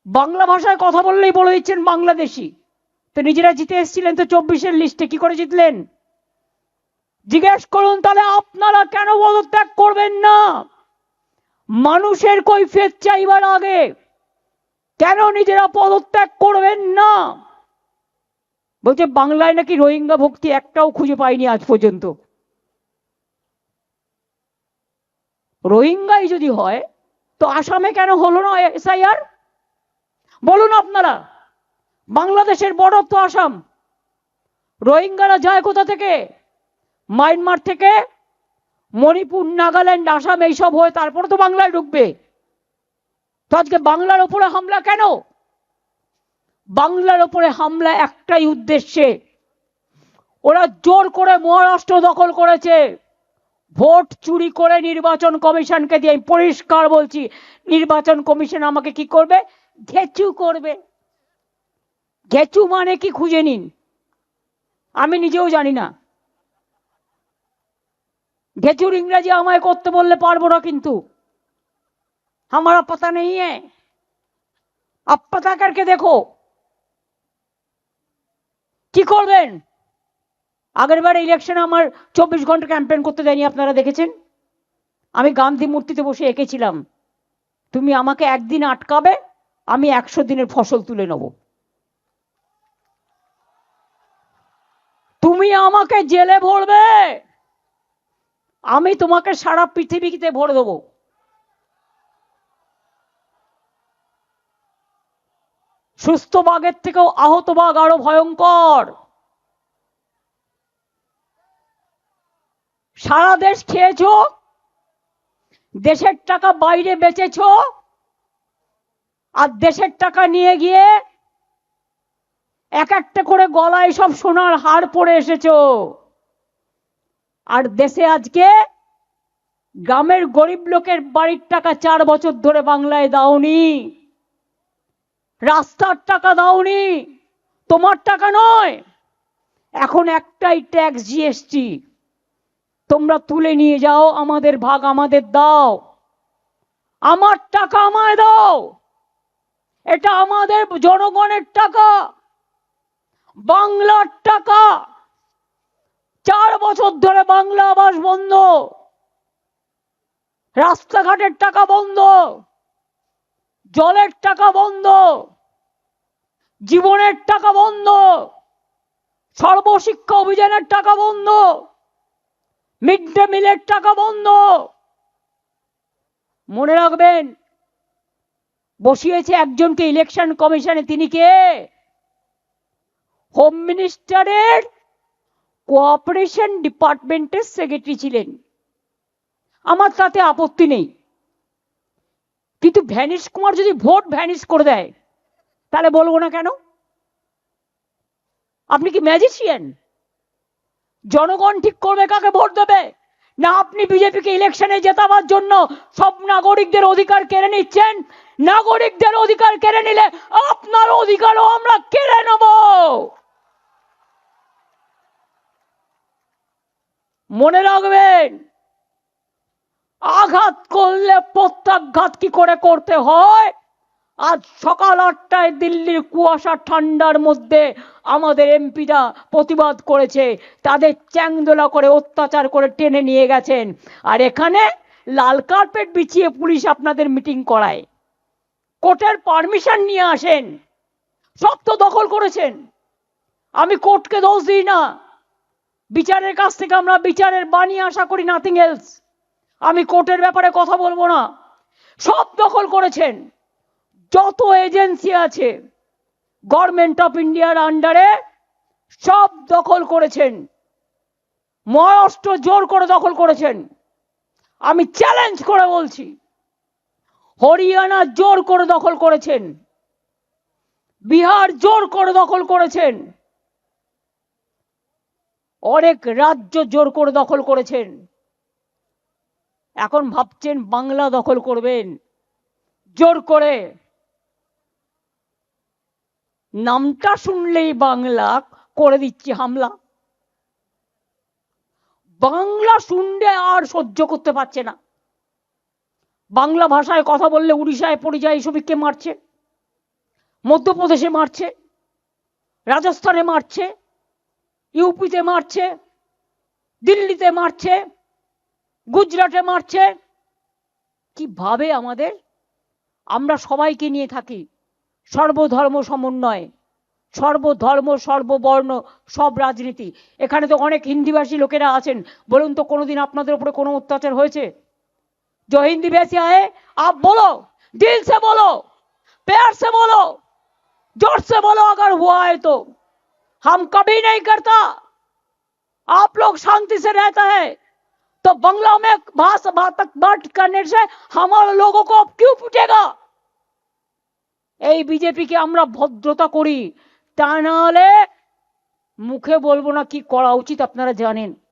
বাংলা ভাষায় কথা বললেই বলে দিচ্ছেন বাংলাদেশি। তো নিজেরা জিতে এসেছিলেন তো 24-এর লিস্টে, কি করে জিতলেন? জিজ্ঞেস করুন তাহলে আপনারা কেন পদত্যাগ করবেন না? মানুষের কৈফিয়ত চাইবার আগে কেন নিজেরা পদত্যাগ করবেন না? বলছে বাংলায় নাকি রোহিঙ্গা ভক্তি একটাও খুঁজে পাইনি আজ পর্যন্ত। রোহিঙ্গাই যদি হয় তো আসামে কেন হলো না এসআইআর? বলুন আপনারা। বাংলাদেশের বর্ডার তো আসাম। রোহিঙ্গারা যায় কোথা থেকে? মায়ানমার থেকে, মণিপুর, নাগাল্যান্ড, আসাম এইসব হয়ে তারপরে তো বাংলায় ঢুকবে। তো আজকে বাংলার ওপরে হামলা কেন? বাংলার ওপরে হামলা একটাই উদ্দেশ্যে, ওরা জোর করে মহারাষ্ট্র দখল করেছে, ভোট চুরি করে নির্বাচন কমিশনকে দিয়ে। পরিষ্কার বলছি, নির্বাচন কমিশন আমাকে কি করবে? ঘেচু করবে। ঘেচু মানে কি খুঁজে নিন, আমি নিজেও জানি না। ঘেচুর ইংরেজি আমায় করতে বললে পারবো না, কিন্তু हमारा पता नहीं है, आप पता करके देखो। কি করবেন? আগেরবার ইলেকশনে আমার 24 ঘন্টা ক্যাম্পেইন করতে দেয়নি, আপনারা দেখেছেন। আমি গান্ধী মূর্তিতে বসে এঁকেছিলাম, তুমি আমাকে একদিন আটকাবে, আমি 100 দিনের ফসল তুলে নেব। তুমি আমাকে জেলে ভরবে, আমি তোমাকে সারা পৃথিবীতে ভরে দেবো। সুস্থ বাঘের থেকেও আহত বাঘ আরো ভয়ঙ্কর। সারা দেশ খেয়েছ, দেশের টাকা বাইরে বেচেছ, আর দেশের টাকা নিয়ে গিয়ে এক একটা করে গলায় সব সোনার হার পরে এসেছো। আর দেশে আজকে গ্রামের গরিব লোকের বাড়ির টাকা 4 বছর ধরে বাংলায় দাওনি, রাস্তার টাকা দাওনি, তোমার টাকা নয়। এখন একটাই ট্যাক্স, জিএসটি, তোমরা তুলে নিয়ে যাও, আমাদের ভাগ আমাদের দাও, আমার টাকা আমায় দাও। এটা আমাদের জনগণের টাকা, বাংলার টাকা। 4 বছর ধরে বাংলা আবাস বন্ধ, রাস্তাঘাটের টাকা বন্ধ, জলের টাকা বন্ধ, জীবনের টাকা বন্ধ, সর্বশিক্ষা অভিযানের টাকা বন্ধ, মিড ডে মিলের টাকা বন্ধ। মনে রাখবেন, বসিয়েছে একজনকে ইলেকশন কমিশনে, তিনি কে? হোম মিনিস্টারের কোঅপারেশন ডিপার্টমেন্টের সেক্রেটারি ছিলেন। আমার তাতে আপত্তি নেই, কিন্তু ভ্যানিশ কুমার যদি ভোট ভ্যানিশ করে দেয় তাহলে বলবো না কেন? আপনি কি ম্যাজিশিয়ান? জনগণ ঠিক করবে কাকে ভোট দেবে, না আপনি বিজেপিকে ইলেকশনে জেতাবার জন্য সব নাগরিকদের অধিকার কেড়ে নিচ্ছেন? নাগরিকদের অধিকার কেড়ে নিলে আপনার অধিকারও আমরা কেড়ে নেব। মনে রাখবেন, আঘাত করলে প্রত্যাঘাত কি করে করতে হয়। আজ সকাল 8টায় দিল্লির কুয়াশা ঠান্ডার মধ্যে আমাদের এমপিরা প্রতিবাদ করেছে, তাদের চ্যাংদোলা করে অত্যাচার করে টেনে নিয়ে গেছেন, আর এখানে লাল কার্পেট বিছিয়ে পুলিশ আপনাদের মিটিং করায়, কোর্টের পারমিশন নিয়ে আসেন। সব তো দখল করেছেন। আমি কোর্টকে দোষ দিই না, বিচারের কাছ থেকে আমরা বিচারের বাণী আশা করি, নাথিং এলস। আমি কোর্টের ব্যাপারে কথা বলবো না। সব দখল করেছেন, যত এজেন্সি আছে গভর্নমেন্ট অফ ইন্ডিয়ার আন্ডারে সব দখল করেছেন। মহারাষ্ট্র জোর করে দখল করেছেন, আমি চ্যালেঞ্জ করে বলছি। হরিয়ানা জোর করে দখল করেছেন, বিহার জোর করে দখল করেছেন, অনেক রাজ্য জোর করে দখল করেছেন। এখন ভাবছেন বাংলা দখল করবেন জোর করে। নামটা শুনলেই বাংলা করে দিচ্ছে হামলা। বাংলা শুনলে আর সহ্য করতে পারছে না। বাংলা ভাষায় কথা বললে উড়িষ্যায় পরিযায়ী শ্রমিককে মারছে, মধ্যপ্রদেশে মারছে, রাজস্থানে মারছে, ইউপিতে মারছে, দিল্লিতে মারছে, গুজরাটে মারছে। কিভাবে আমরা সবাইকে নিয়ে থাকি, সর্বধর্ম সমন্বয়, সর্বধর্ম সর্ববর্ণ সব রাজনীতি। এখানে তো অনেক হিন্দিভাষী লোকেরা আছেন, বলুন তো কোনোদিন আপনাদের উপরে কোনো অত্যাচার হয়েছে? जो हिंदी वैसे आए आप बोलो, दिल से बोलो, प्यार से बोलो, जोर से बोलो अगर हुआ है तो। हम कभी नहीं करता। आप लोग शांति से रहता है तो बंगला में भाषा बात करने से हमारे लोगों को क्यों पूछेगा? এই বিজেপিকে আমরা ভদ্রতা করি, তা না হলে মুখে বলবো না কি করা উচিত আপনারা জানেন।